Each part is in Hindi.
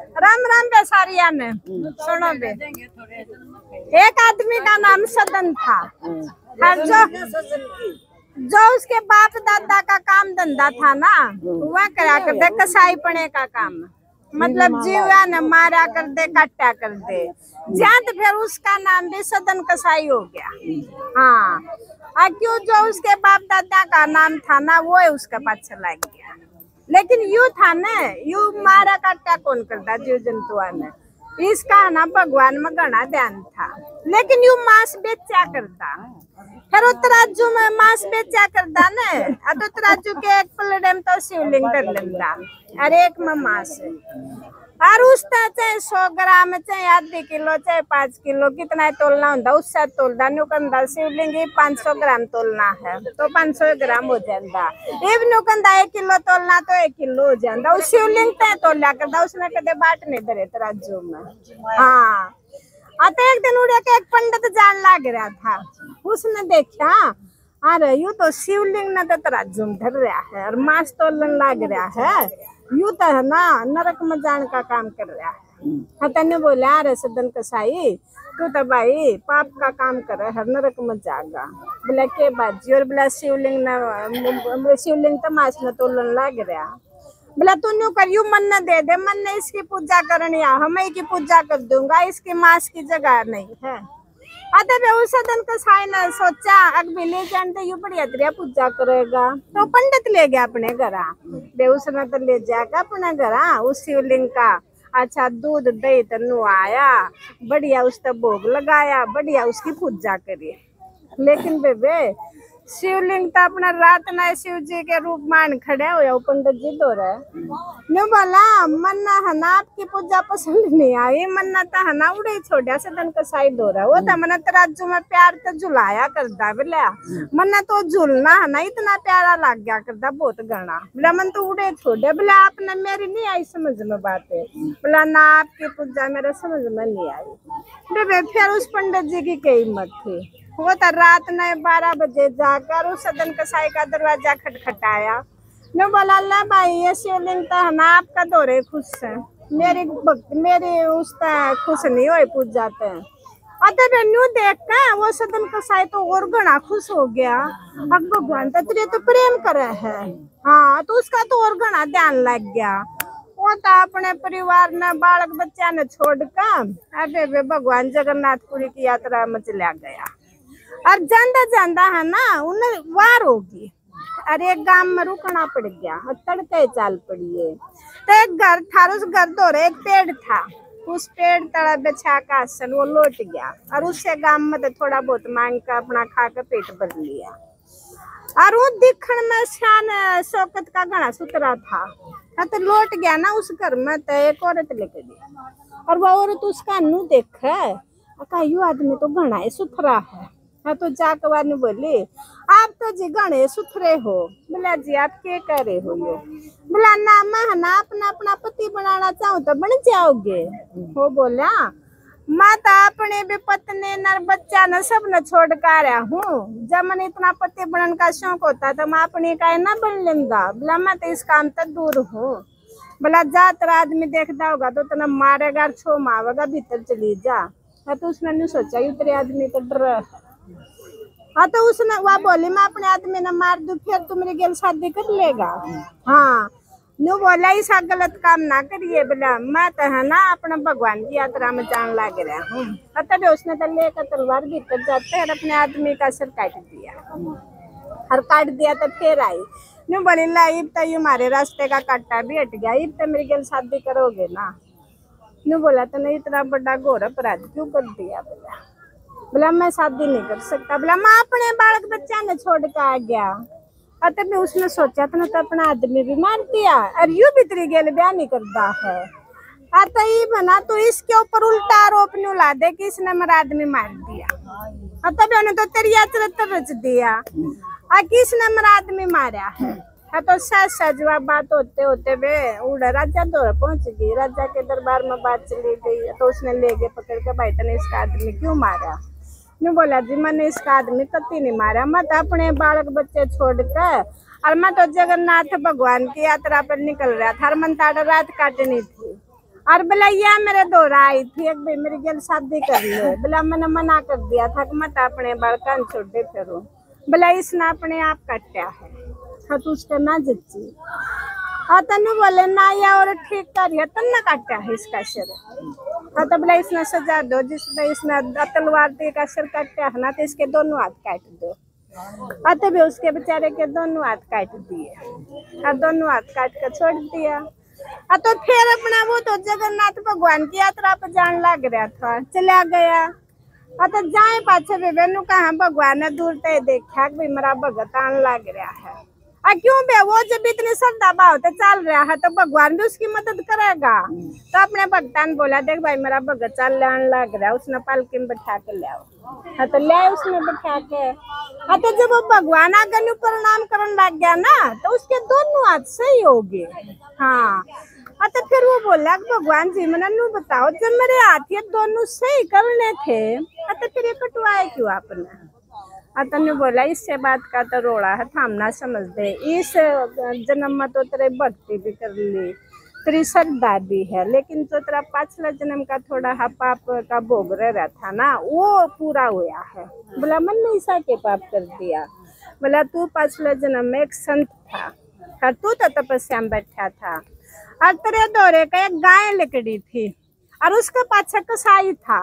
राम राम बेसारिया ने सुनो बे। एक आदमी का नाम सदन था। जो उसके बाप दादा का काम धंधा था ना, वह करा कर दे कसाई पने का काम, मतलब जीवा न मारा कर दे, काटा कर दे। तो फिर उसका नाम भी सदन कसाई हो गया। हाँ, क्यों जो उसके बाप दादा का नाम था ना, वो उसका पाछा लग गया। लेकिन यू था न, यू मारा काटा कौन करता जीव जंतुआ ने, इसका ना भगवान में घना ध्यान था। लेकिन यू मांस बेचा करता, फिर तराजू में मांस बेचा करता न, तो तराजू के एक पलड़े में तो शिवलिंग कर लेता और एक में मांस। और उसका चाहे 100 ग्राम, चाहे आधी किलो, चाहे 5 किलो, कितना तोलना होता उससे तोलता नुकंदा। शिवलिंग 500 ग्राम तोलना है तो 500 ग्राम हो जाता। इब नुकंदा 1 किलो तोलना तो 1 किलो हो जाता। उस शिवलिंग तय तोला करता, उसने कदे बाट नहीं धरे तराजू में। हाँ, तो एक दिन उड़े के एक पंडित जान लग रहा था। उसने देखा, अरे यू तो शिवलिंग ने तो तराजू में धर रहा है और मांस तोलन लग रहा है, यू तो है ना नरक में जान का काम कर रहा है। तने बोला, अरे सदन कसाई, तू तो भाई पाप का काम करे है, नरक में जागा। बोला के बाजी, और बोला शिवलिंग तो मांस में तोलन लग रहा। बोला तू न्यू कर, यू मन न दे दे, मन ने इसकी पूजा करनी है, हम की पूजा कर दूंगा, इसकी मांस की जगह नहीं है। सदन कसाई ने सोचा, अगले ले जानते यू बढ़िया तरह पूजा करेगा, तो पंडित ले गया अपने घर। उसने तो ले जाकर अपने घर उस शिवलिंग का अच्छा दूध दही तनु आया, बढ़िया उसका भोग लगाया, बढ़िया उसकी पूजा करी। लेकिन बेबे शिवलिंग तो अपना रात ना शिव जी के रूप मान खड़े हो, पंडित जी दो रहे न्यू बोला, मन्ना है ना आपकी पूजा पसंद नहीं आई, मन्ना तो है ना उड़े छोड़ा सदन कसाई दो रहा। वो तो मना तराजू में प्यार तो झुलाया करता, बोला मन्ना तो झूलना है ना इतना प्यारा लग गया करता, बहुत गणा। बोला मन तो उड़े छोड़े। बोला आपने मेरी नहीं आई समझ में बातें। बोला ना आपकी पूजा मेरे समझ में नहीं आई। फिर उस पंडित जी की क्या हिम्मत थी। वो तो रात ने 12 बजे जाकर उस सदन कसाई का दरवाजा खटखटाया। ने बोला, अल्लाह भाई ये शिवलिंग तो है ना आपका दौरे खुश है, मेरी उसका खुश नहीं हो पूजा ते। न्यू देख कर वो सदन कसाई तो और घना खुश हो गया। अब भगवान तो तेरे तो प्रेम करे है। हाँ, तो उसका तो और घना ध्यान लग गया। वो तो अपने परिवार ने बालक बच्चा ने छोड़कर अरे भगवान जगन्नाथपुरी की यात्रा में चला गया। और जांदा जांदा है ना उन्हें वार होगी, अरे एक गांव में रुकना पड़ गया और तड़के चाल पड़ी है। तो एक घर था, उस घर दौरे एक पेड़ था, उस पेड़ तड़ा बिछा का आसन वो लौट गया और उससे गांव में तो थोड़ा बहुत मांग कर अपना खा कर पेट भर लिया। और वो दिखण में शान शौकत का घना सुतरा था। तो लौट गया ना उस घर में, तो एक औरत लेके गया और वो औरत उसका नू देखे, यू आदमी तो घना सुथरा है। हाँ, तो जाकर ने बोली, आप तो जी गणे सुथरे हो। बोला जी आप क्या कह रहे हो ये? बोला ना मैं ना अपना पति बनाना चाहूँ तो बन जाओगे। वो बोला, मैं तो अपने भी पत्नी नर बच्चा न सब न छोड़ कर आया हूँ, जब मैंने इतना पति बनने का शौक होता तो मैं अपनी का ना बन लेंगा। बोला मैं तो इस काम तक दूर हूँ। बोला जा तेरा आदमी देखता होगा तो तना मारेगा, छो मारेगा, भीतर चली जा। तो उसने नहीं सोचा ये तेरे आदमी तो डर। हाँ, तो उसने वह बोली मैं अपने आदमी ने मार दूं फिर तू मेरी गेल शादी कर लेगा। हाँ, न्यू बोला ऐसा गलत काम ना करिए। बोला मैं तो है ना अपने भगवान की यात्रा में जान लग रहा हूँ। तब उसने तो लेकर तलवार भीतर जाते और अपने आदमी का सिर काट दिया और काट दिया। तो फिर आई न्यू बोली ला इब तो ये हमारे रास्ते का काटा भी हट गया, इब तो मेरी गेल शादी करोगे ना। न्यू बोला तो नहीं इतना बड़ा घोर अपराध क्यों कर दिया। बोला मैं शादी नहीं कर सकता। बोला मैं अपने बालक बच्चा ने छोड़ के आ गया। और तभी उसने सोचा था ना तो अपना आदमी भी मार दिया और यू भी तेरी गेल ब्याह नहीं करता है। तो ये बना तो इसके ऊपर उल्टा आरोप नहीं ला दे कि इसने मेरा आदमी मार दिया। और तभी उन्हें तो तेरी यात्रा रच दिया और किसने मेरा आदमी मारा है। तो सच जवाब बात होते होते वे उड़ा राजा दौर पहुंच गई। राजा के दरबार में बात चली गई तो उसने ले गए पकड़ के, भाई तने इसका आदमी क्यों मारा? ने बोला जी मैंने इसका आदमी कति नहीं मारा, मैं तो अपने बालक बच्चे छोड़ कर और मैं तो जगन्नाथ भगवान की यात्रा पर निकल रहा था, मन ताड़ा रात काटनी थी। और बोला ये मेरे दोहरा आई थी एक भाई मेरी गल शादी कर ले। बोला मैंने मना कर दिया था कि मत अपने बालकन छोड़े फिरो। बोला इसने अपने आप काटा है। हाँ तो उसका ना जच्ची। हाँ तनु बोले ना या और ठीक करिए तन ना काटा है इसका सिर। हाँ तो बोला इसने सजा दो जिसमें इसने तलवार दे का सिर काटा है ना तो इसके दोनों हाथ काट दो। हाँ तो भी उसके बेचारे के दोनों हाथ काट दिए। हाँ दोनों हाथ काट कर छोड़ दिया। हाँ तो फिर अपना वो तो जगन्नाथ भगवान की यात्रा पर जान लग रहा था चला गया। हाँ तो जाए पाछे बेबेनु कहा भगवान ने दूर तय देखा कि मेरा भगत आन लग रहा है। क्यों बे वो जब इतनी श्रद्धा भाव तो चल रहा है तो भगवान भी उसकी मदद करेगा। तो अपने भगतान बोला देख भाई मेरा भगत चल आने लग रहा है उसने पालकी में बैठा के ले आओ। हाँ तो ले उसने बैठा के। हाँ तो जब वो भगवान आगे प्रणाम करने लग गया ना तो उसके दोनों हाथ सही हो गए। हाँ तो फिर वो बोला भगवान जी मैंने नू बताओ जब मेरे हाथ ये दोनों सही करने थे तो फिर ये कटवाए क्यों आपने। तनु बोला इससे बात का तो रोड़ा है थाम ना समझ दे इस जन्म में तो तेरे भक्ति भी कर ली तेरी श्रद्धा भी है लेकिन जो तेरा पाछला जन्म का थोड़ा हा पाप का भोग रहा था ना वो पूरा हुआ है। बोला मन ने ऐसा के पाप कर दिया। बोला तू पाछले जन्म में एक संत था तू तो तपस्या में बैठा था और तेरे दौरे का एक गाय लकड़ी थी और उसका पाछा कसाई था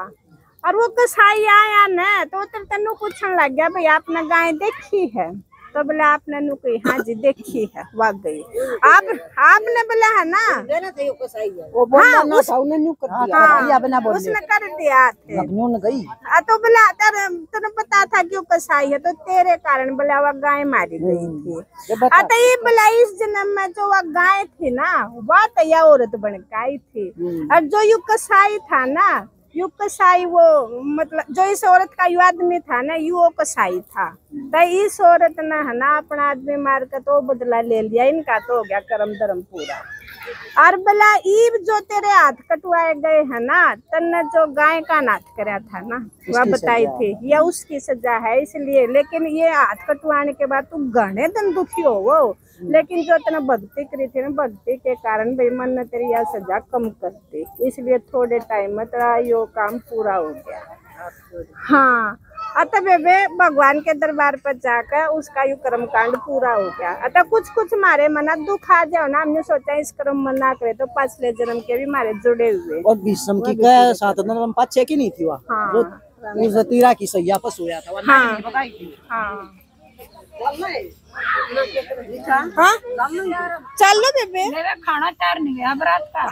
और वो कसाई आया न तो तेनू पूछने लग गया भाई आपने गाय देखी है। तो बोला आपने नु कही हाँ जी देखी है वाकई आपने बोला है ना वो हाँ, उसने कर दिया थे। तो बोला तेरे पता था क्यों कसाई है तो तेरे कारण बोला वह गाय मारी गई थी। तो ये बोला इस जन्म में जो वह गाय थी ना वह तो यह औरत बन के आई थी और जो यू कसाई था ना यू कसाई वो मतलब जो इस औरत का यू आदमी था ना यू वो कसाई था। तो इस औरत ने है ना अपना आदमी मार कर तो बदला ले लिया इनका तो हो गया कर्म धर्म पूरा। और बोला ईब जो तेरे हाथ कटवाए गए है ना तन्ने जो गाय का नाथ कराया था ना वह बताई थी यह उसकी सजा है इसलिए। लेकिन ये हाथ कटवाने के बाद तू घने दिन दुखी हो वो लेकिन जो तेने भक्ति करी थी ना भक्ति के कारण भाई मन ने तेरी यह सजा कम कर दी इसलिए थोड़े टाइम में तेरा यो काम पूरा हो गया। हाँ अतः बेबे भगवान के दरबार पर जाकर उसका यू कर्म कांड पूरा हो गया। अतः कुछ कुछ मारे मना दुख आ जाओ ना हमने सोचा इस कर्म मन ना करे तो पाछले जन्म के भी मारे जुड़े हुए और विषम की साथ पाछे की नहीं थी वह हाँ उस तीरा की सैया पर सोया था हाँ हाँ चलो बेबे मेरा खाना तैयार नहीं है बरात का।